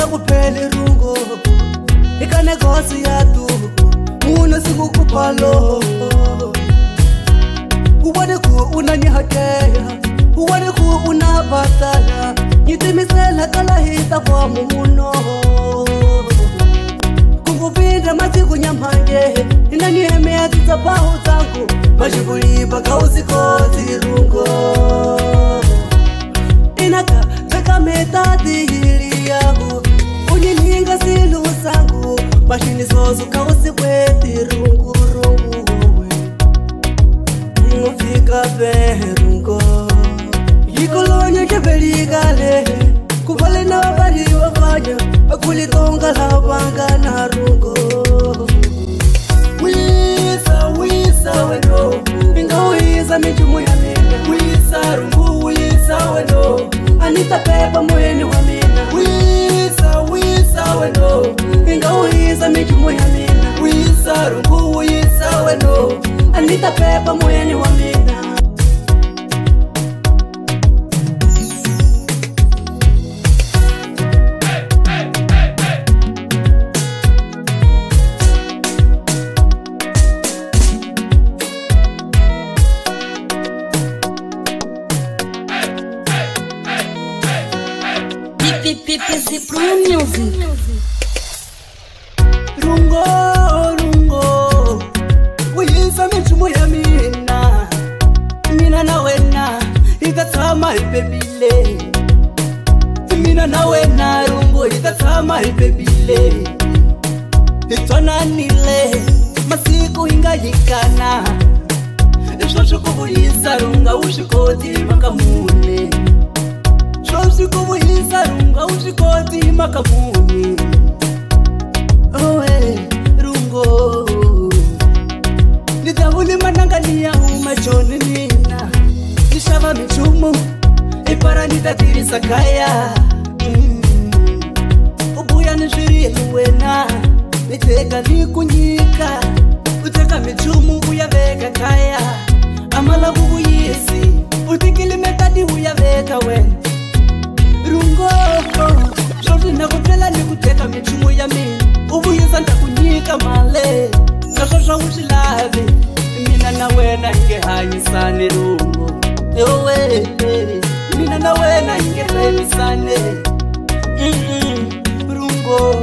Ungafuna kuphele rungo ikane gosi yatu Muna siku kupalo Uwane ku unanyihateya Uwane ku unabatala Nitimisela kala hita kwa muno Kukupinda masiku nyamanje Inanihemea titabahu zangu Majibuli baka usikozi rungo Inaka zeka metadi hili yahu Unyilinga silu zangu Mashini zozu kausiweti rungu rungu Ngufika berungo Yikolonya kebeligale Kubale na wabali wafanya Akulitonga la wanga na rungo Wisa weno Inga uiza mijumu ya mina Wisa rungu wisa weno Anita pepa mweni wa mina Wisa weno Inga uiza mijumu ya mina Wisa rungu wisa weno Anita pepa mweni wa mina PPPC Pro Music. Rungo, rungo Wisa mijumu ya mina Mina na wena Itatama ipebile Mina na wena rungo Itatama ipebile Itwana nile Masiku inga yikana Ishoshu kubuyisa runga Ushikoti makamune Shoshi kubuyisa runga Ushikoti makamune Owe rungo Nidahuli manangani ya umachoni nina Nishava michumu Ipara nitatirisa kaya Ubuya nishiri luwena Niteka nikunyika Uteka michumu uyaveka kaya Amala bubu yesi Utikili metadi uyaveka wen Rungo Shoshi nakutela nikuteka michumu ya mina Ubuyisa ndakunyika male Nashosha ushilave Mina na wena inge hanyisane rungo Ewe Mina na wena inge remisane Rungo